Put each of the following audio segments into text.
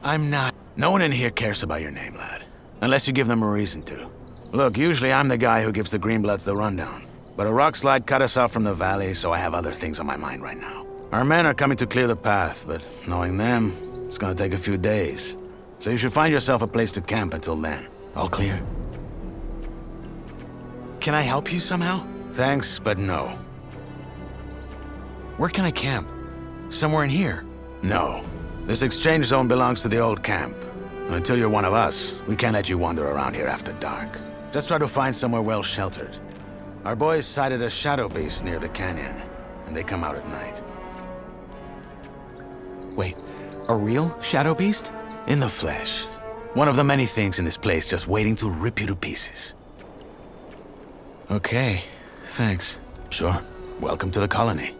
I'm not. No one in here cares about your name, lad. Unless you give them a reason to. Look, usually I'm the guy who gives the Greenbloods the rundown. But a rock slide cut us off from the valley, so I have other things on my mind right now. Our men are coming to clear the path, but knowing them, it's gonna take a few days. So you should find yourself a place to camp until then. All clear? Can I help you somehow? Thanks, but no. Where can I camp? Somewhere in here? No. This exchange zone belongs to the old camp. Until you're one of us, we can't let you wander around here after dark. Just try to find somewhere well sheltered. Our boys sighted a shadow beast near the canyon, and they come out at night. Wait, a real shadow beast? In the flesh. One of the many things in this place just waiting to rip you to pieces. Okay, thanks. Sure. Welcome to the colony.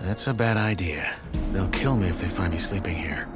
That's a bad idea. They'll kill me if they find me sleeping here.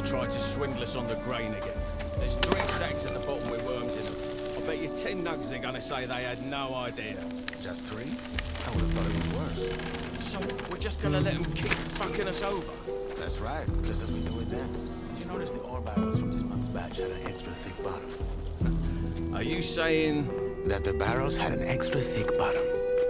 Tried to swindle us on the grain again. There's 3 sacks in the bottom with worms in them. I bet you 10 nugs they're gonna say they had no idea. Just 3? I would have thought it was worse. So we're just gonna let them keep fucking us over? That's right, just as we do with them. You notice the ore barrels from this month's batch had an extra thick bottom. Are you saying... that the barrels had an extra thick bottom.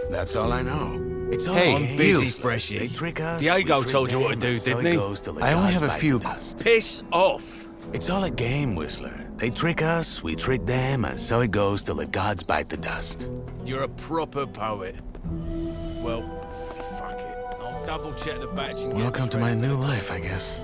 That's all I know. It's all I'm busy, Freshie. They trick us. Diego told you what to do, didn't he? I only have a few. Piss off! It's all a game, Whistler. They trick us, we trick them, and so it goes till the gods bite the dust. You're a proper poet. Well, fuck it. I'll double check the batch and Welcome to my new life, I guess.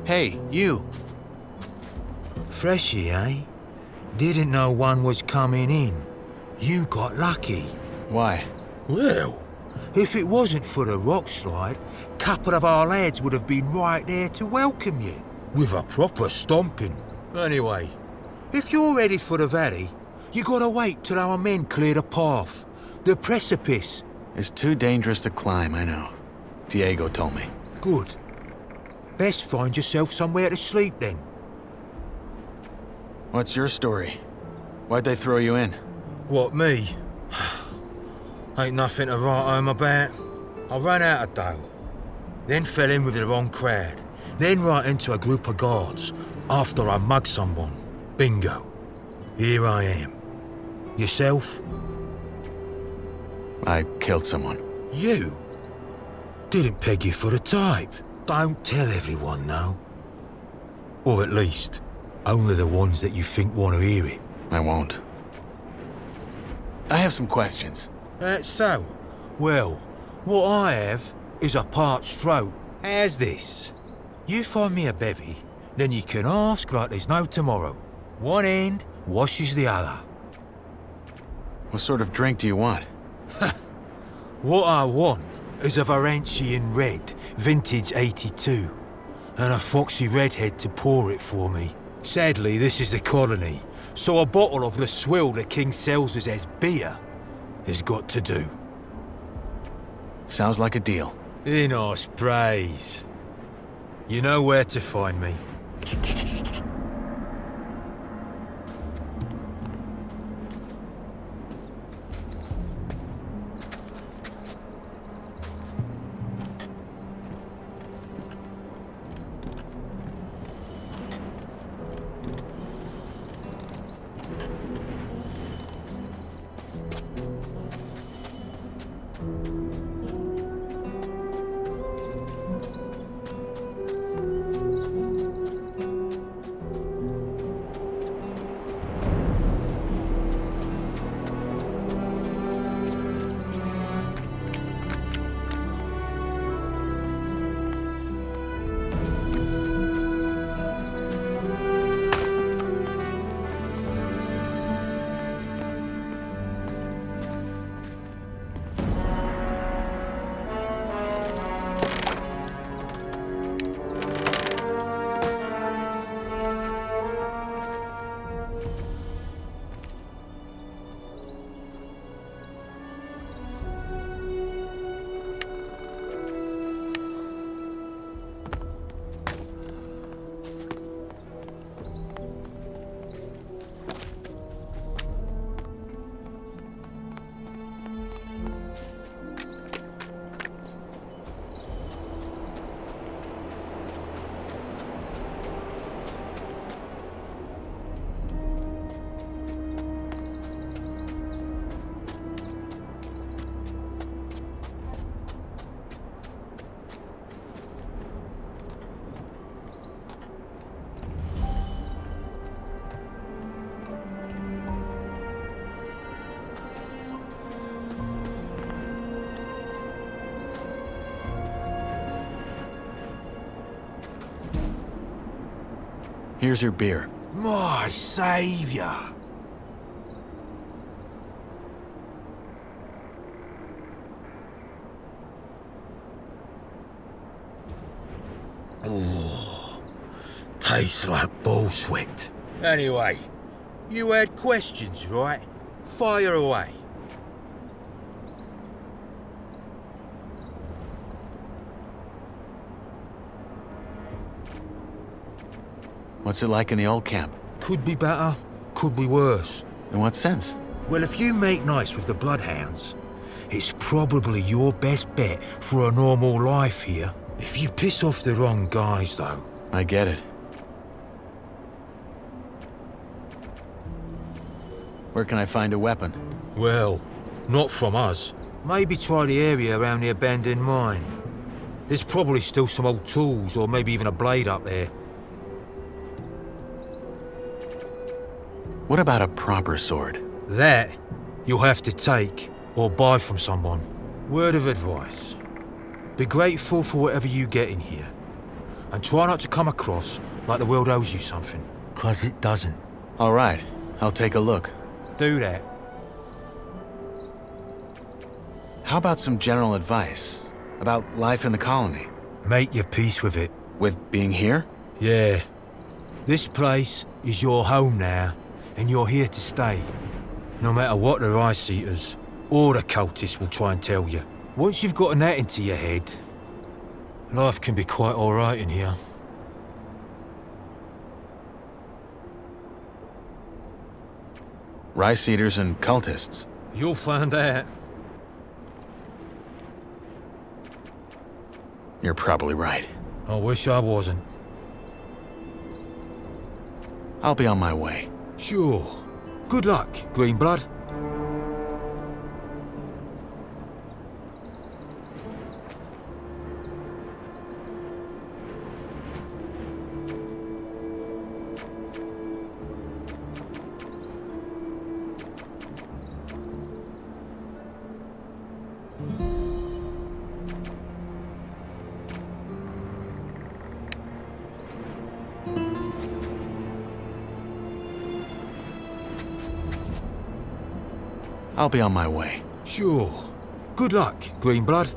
Hey, you. Freshie, eh? Didn't know one was coming in. You got lucky. Why? Well, if it wasn't for the rock slide, a couple of our lads would have been right there to welcome you. With a proper stomping. Anyway, if you're ready for the valley, you gotta wait till our men clear the path. The precipice. It's too dangerous to climb, I know. Diego told me. Good. Best find yourself somewhere to sleep then. What's your story? Why'd they throw you in? What, me? Ain't nothing to write home about. I ran out of dough. Then fell in with the wrong crowd. Then right into a group of guards after I mugged someone. Bingo. Here I am. Yourself? I killed someone. You? Didn't peg you for the type. Don't tell everyone, no. Or at least, only the ones that you think want to hear it. I won't. I have some questions. That's so. Well, what I have is a parched throat. How's this? You find me a bevy, then you can ask like there's no tomorrow. One end washes the other. What sort of drink do you want? What I want is a Varantian Red, vintage 82, and a foxy redhead to pour it for me. Sadly, this is the colony, so a bottle of the swill the king sells us as beer has got to do. Sounds like a deal. In us praise. You know where to find me. Here's your beer. My saviour! Oh, tastes like bull sweat. Anyway, you had questions, right? Fire away. What's it like in the old camp? Could be better, could be worse. In what sense? Well, if you make nice with the bloodhounds, it's probably your best bet for a normal life here. If you piss off the wrong guys, though. I get it. Where can I find a weapon? Well, not from us. Maybe try the area around the abandoned mine. There's probably still some old tools, or maybe even a blade up there. What about a proper sword? That you'll have to take or buy from someone. Word of advice. Be grateful for whatever you get in here. And try not to come across like the world owes you something. 'Cause it doesn't. All right, I'll take a look. Do that. How about some general advice? About life in the colony? Make your peace with it. With being here? Yeah. This place is your home now, and you're here to stay. No matter what the Rice-Eaters or the cultists will try and tell you. Once you've gotten that into your head, life can be quite alright in here. Rice eaters and cultists. You'll find out. You're probably right. I wish I wasn't. I'll be on my way. Sure. Good luck, Greenblood. I'll be on my way. Sure. Good luck, Greenblood.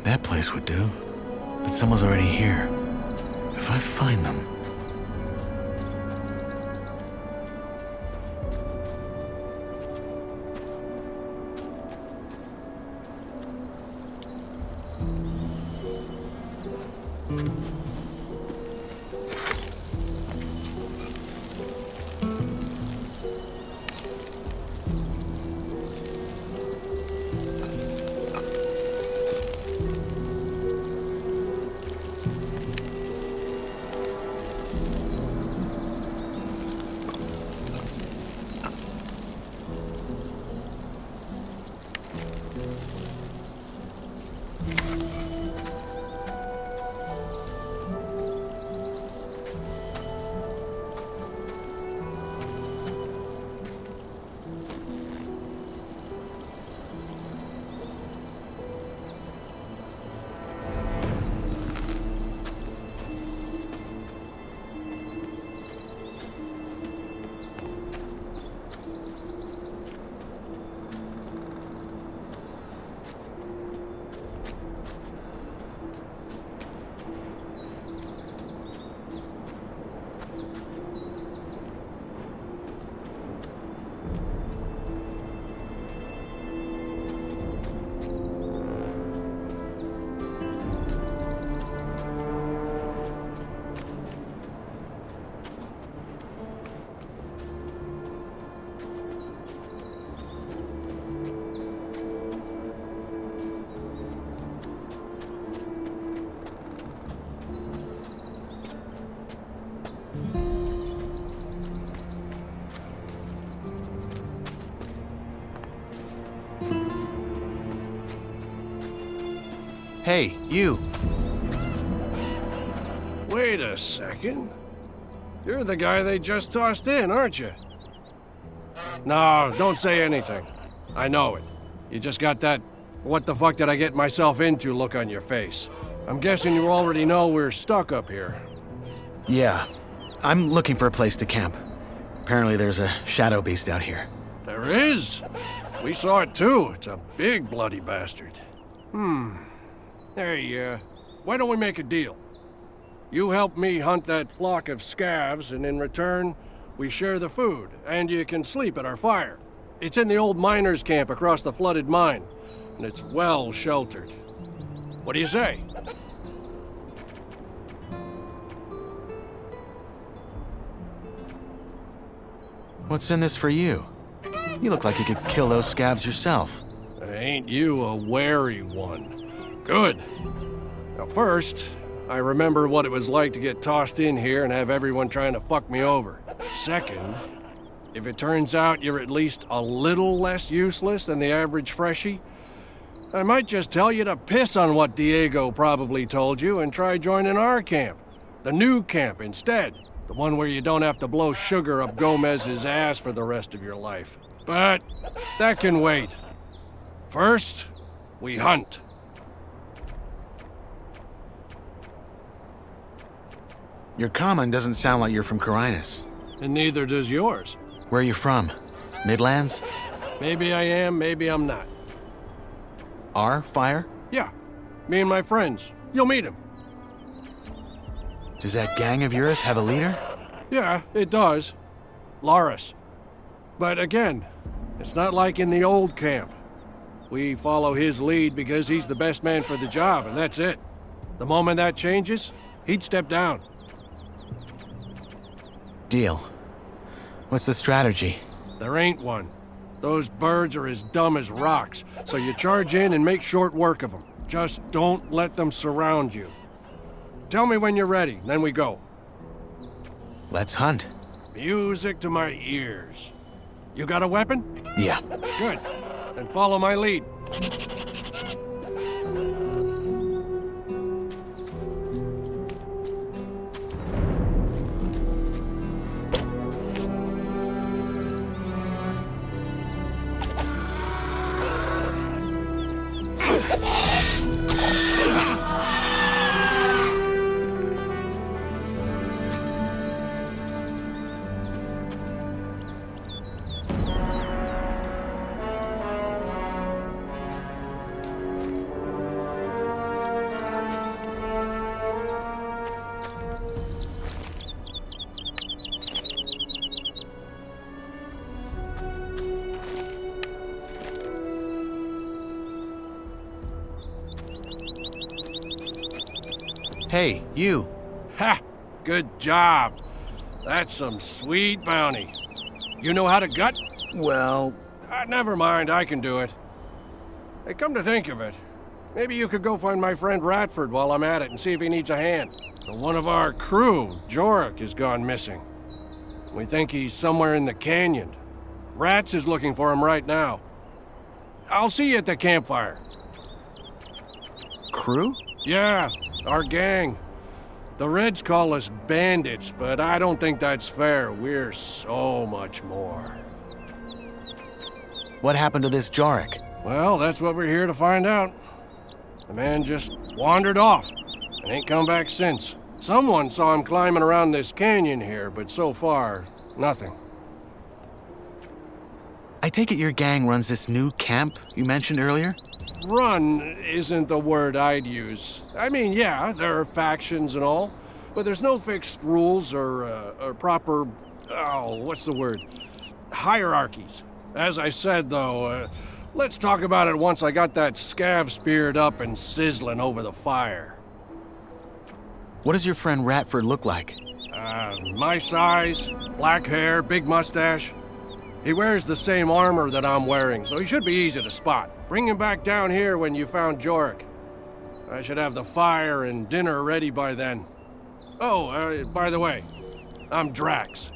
That place would do. But someone's already here. If I find them... Hey, you! Wait a second. You're the guy they just tossed in, aren't you? No, don't say anything. I know it. You just got that what the fuck did I get myself into look on your face. I'm guessing you already know we're stuck up here. Yeah. I'm looking for a place to camp. Apparently there's a shadow beast out here. There is? We saw it too. It's a big bloody bastard. Hey, why don't we make a deal? You help me hunt that flock of scavs, and in return, we share the food, and you can sleep at our fire. It's in the old miners' camp across the flooded mine, and it's well sheltered. What do you say? What's in this for you? You look like you could kill those scavs yourself. Ain't you a wary one? Good. Now first, I remember what it was like to get tossed in here and have everyone trying to fuck me over. Second, if it turns out you're at least a little less useless than the average freshie, I might just tell you to piss on what Diego probably told you and try joining our camp. The new camp instead. The one where you don't have to blow sugar up Gomez's ass for the rest of your life. But that can wait. First, we hunt. Your common doesn't sound like you're from Carinus. And neither does yours. Where are you from? Midlands? Maybe I am, maybe I'm not. Our fire? Yeah, me and my friends. You'll meet him. Does that gang of yours have a leader? Yeah, it does. Nyras. But again, it's not like in the old camp. We follow his lead because he's the best man for the job, and that's it. The moment that changes, he'd step down. Deal. What's the strategy? There ain't one. Those birds are as dumb as rocks, so you charge in and make short work of them. Just don't let them surround you. Tell me when you're ready, then we go. Let's hunt. Music to my ears. You got a weapon? Yeah. Good. Then follow my lead. Hey, you. Ha! Good job. That's some sweet bounty. You know how to gut? Well, Never mind, I can do it. Hey, come to think of it, maybe you could go find my friend Ratford while I'm at it and see if he needs a hand. One of our crew, Jorik, has gone missing. We think he's somewhere in the canyon. Rats is looking for him right now. I'll see you at the campfire. crew? Yeah, our gang. The Reds call us bandits, but I don't think that's fair. We're so much more. What happened to this Jorik? Well, that's what we're here to find out. The man just wandered off and ain't come back since. Someone saw him climbing around this canyon here, but so far, nothing. I take it your gang runs this new camp you mentioned earlier? Run isn't the word I'd use. I mean, yeah, there are factions and all, but there's no fixed rules or proper, what's the word? Hierarchies. As I said, though, let's talk about it once I got that scav speared up and sizzling over the fire. What does your friend Ratford look like? My size, black hair, big mustache. He wears the same armor that I'm wearing, so he should be easy to spot. Bring him back down here when you found Jorik. I should have the fire and dinner ready by then. Oh, by the way, I'm Drax.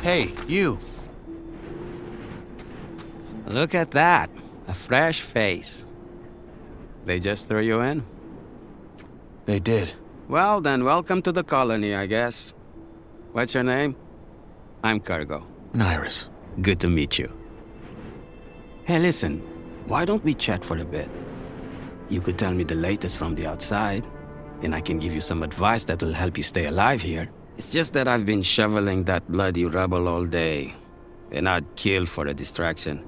Hey, you. Look at that. A fresh face. They just threw you in? They did. Well, then welcome to the colony, I guess. What's your name? I'm Cargo. Nyras. Good to meet you. Hey, listen. Why don't we chat for a bit? You could tell me the latest from the outside, and I can give you some advice that will help you stay alive here. It's just that I've been shoveling that bloody rubble all day, and I'd kill for a distraction.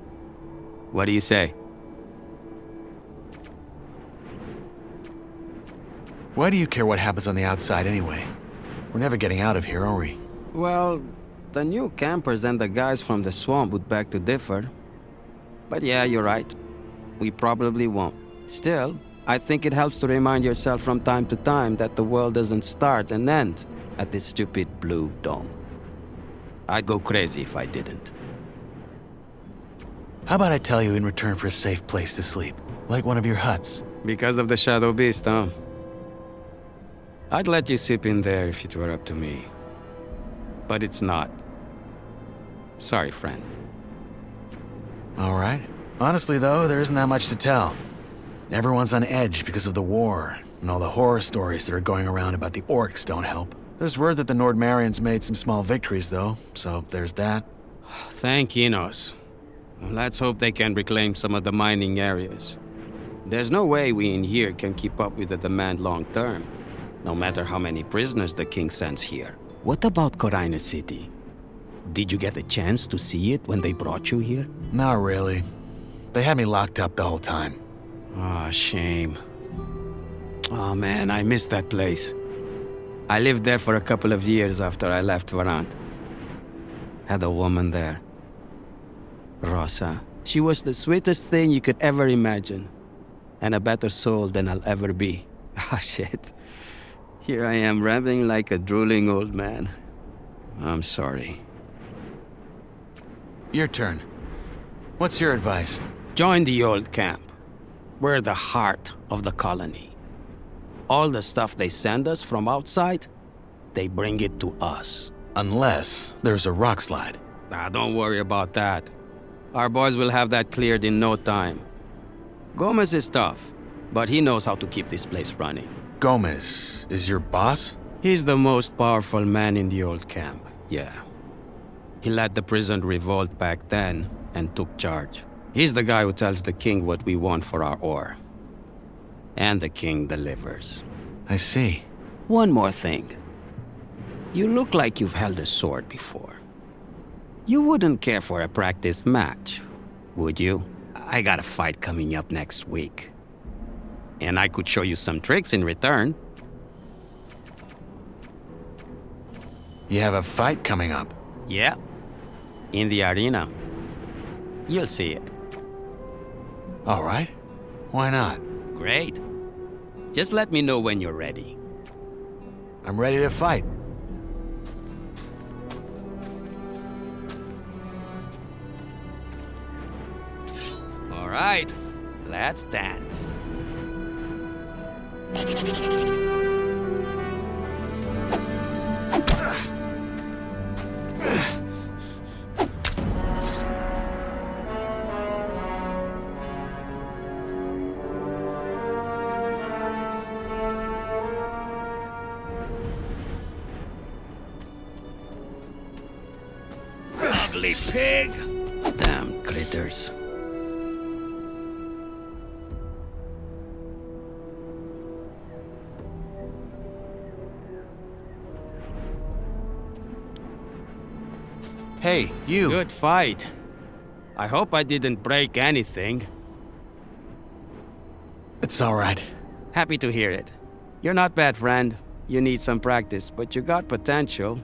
What do you say? Why do you care what happens on the outside anyway? We're never getting out of here, are we? Well, the new campers and the guys from the swamp would beg to differ. But yeah, you're right. We probably won't. Still, I think it helps to remind yourself from time to time that the world doesn't start and end at this stupid blue dome. I'd go crazy if I didn't. How about I tell you in return for a safe place to sleep? Like one of your huts? Because of the Shadow Beast, huh? I'd let you sleep in there if it were up to me. But it's not. Sorry, friend. All right. Honestly, though, there isn't that much to tell. Everyone's on edge because of the war, and all the horror stories that are going around about the orcs don't help. There's word that the Nordmarians made some small victories, though, so there's that. Thank Enos. Let's hope they can reclaim some of the mining areas. There's no way we in here can keep up with the demand long term, no matter how many prisoners the king sends here. What about Corina City? Did you get a chance to see it when they brought you here? Not really. They had me locked up the whole time. Ah, shame. Oh man, I miss that place. I lived there for a couple of years after I left Varant. Had a woman there. Rosa. She was the sweetest thing you could ever imagine. And a better soul than I'll ever be. Ah, shit. Here I am rambling like a drooling old man. I'm sorry. Your turn. What's your advice? Join the old camp. We're the heart of the colony. All the stuff they send us from outside, they bring it to us. Unless there's a rock slide. Don't worry about that. Our boys will have that cleared in no time. Gomez is tough, but he knows how to keep this place running. Gomez is your boss? He's the most powerful man in the old camp, yeah. He led the prison revolt back then and took charge. He's the guy who tells the king what we want for our ore. And the king delivers. I see. One more thing. You look like you've held a sword before. You wouldn't care for a practice match, would you? I got a fight coming up next week. And I could show you some tricks in return. You have a fight coming up? Yeah. In the arena. You'll see it. All right. Why not? Great. Just let me know when you're ready. I'm ready to fight. All right. Let's dance. Ugly pig! Damn critters. Hey, you. Good fight. I hope I didn't break anything. It's all right. Happy to hear it. You're not bad, friend. You need some practice, but you got potential.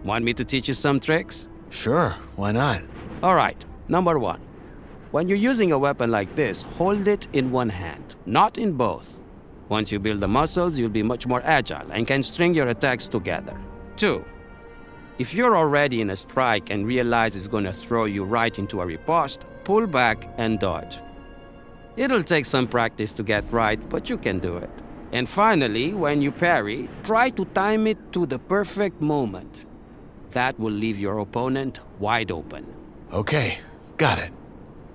Want me to teach you some tricks? Sure, why not? All right, number one. When you're using a weapon like this, hold it in one hand, not in both. Once you build the muscles, you'll be much more agile and can string your attacks together. Two, if you're already in a strike and realize it's gonna throw you right into a riposte, pull back and dodge. It'll take some practice to get right, but you can do it. And finally, when you parry, try to time it to the perfect moment. That will leave your opponent wide open. Okay, got it.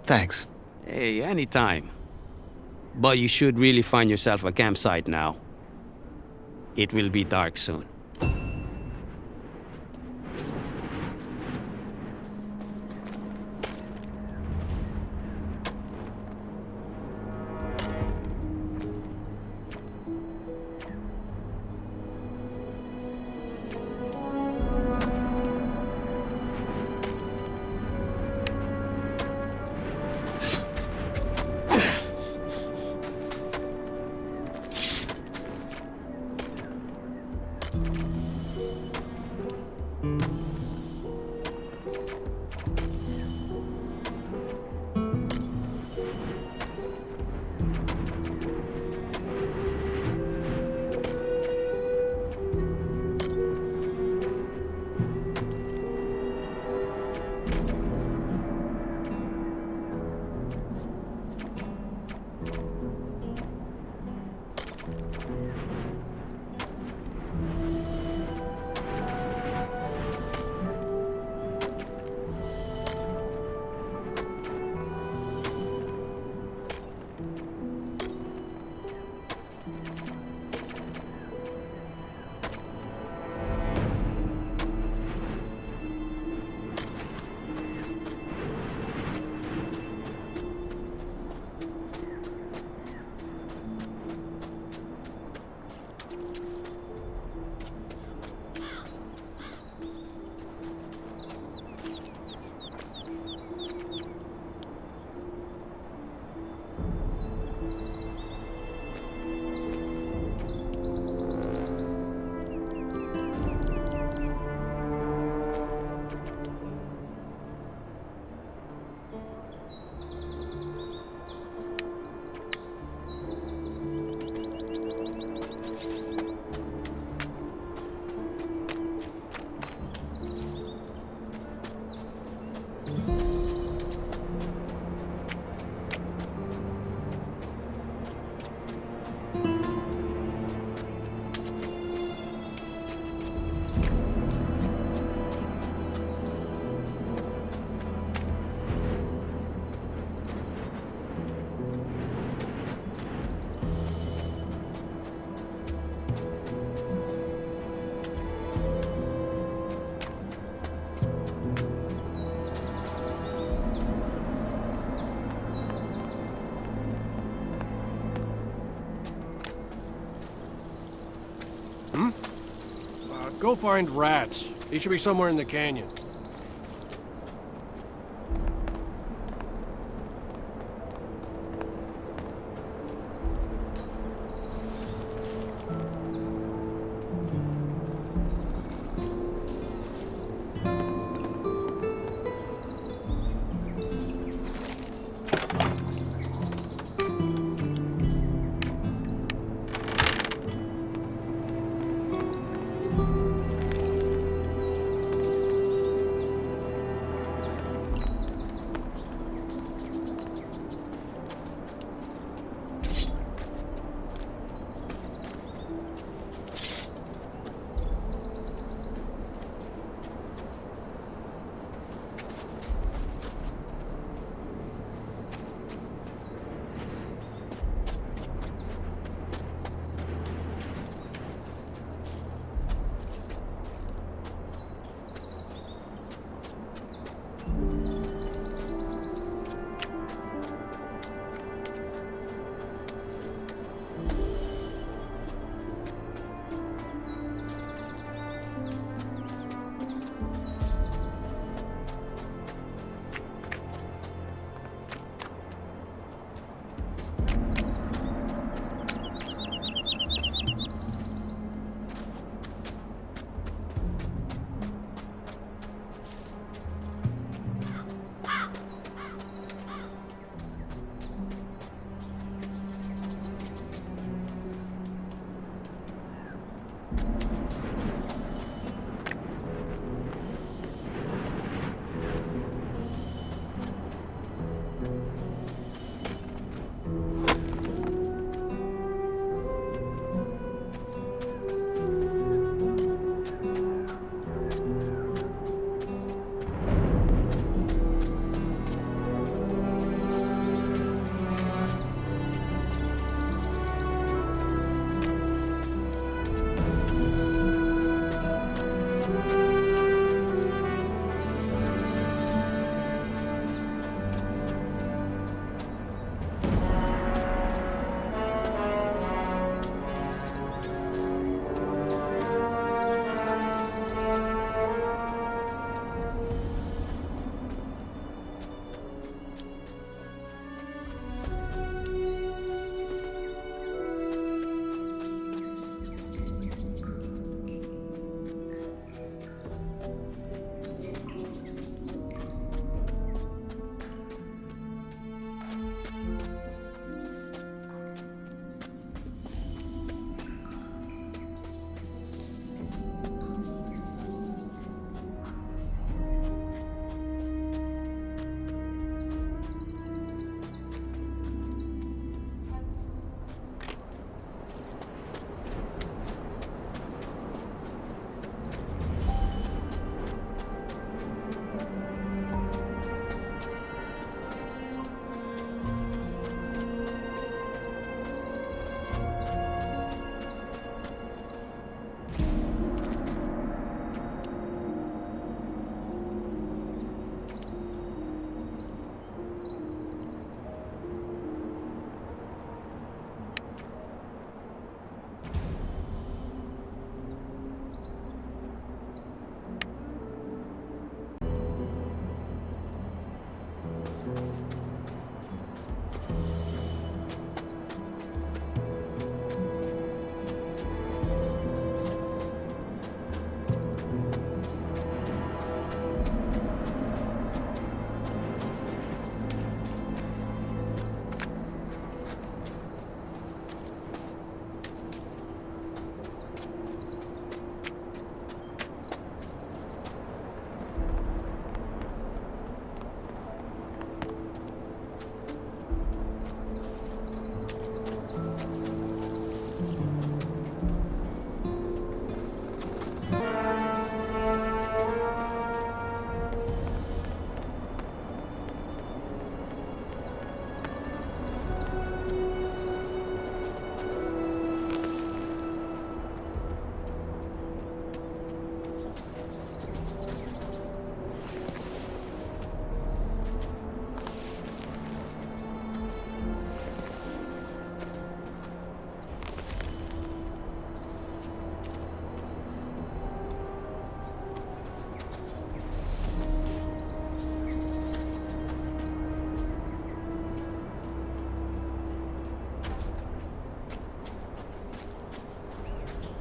Thanks. Hey, anytime. But you should really find yourself a campsite now. It will be dark soon. Go find rats. They should be somewhere in the canyon.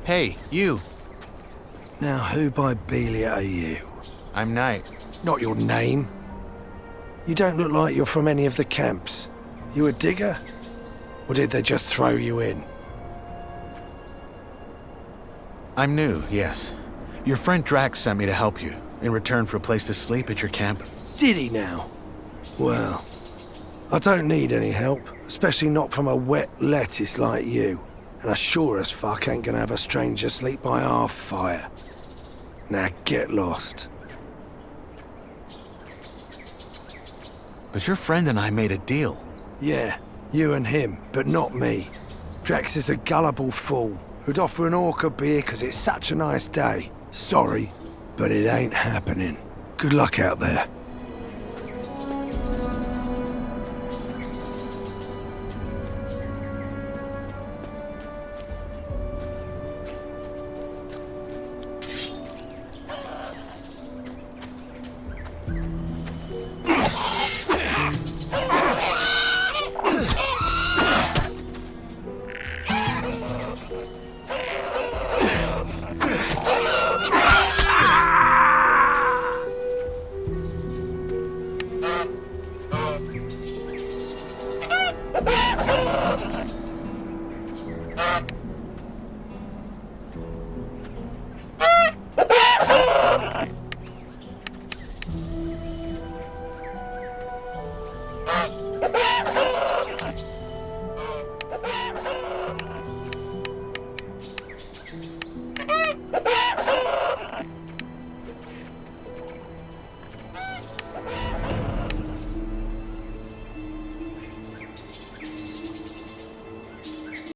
Hey, you. Now, who by Belia are you? I'm Knight. Not your name. You don't look like you're from any of the camps. You a digger? Or did they just throw you in? I'm new, yes. Your friend Drax sent me to help you, in return for a place to sleep at your camp. Did he now? Well, I don't need any help, especially not from a wet lettuce like you. And I sure as fuck ain't gonna have a stranger sleep by our fire. Now get lost. But your friend and I made a deal. Yeah, you and him, but not me. Drax is a gullible fool who'd offer an orc a beer because it's such a nice day. Sorry, but it ain't happening. Good luck out there.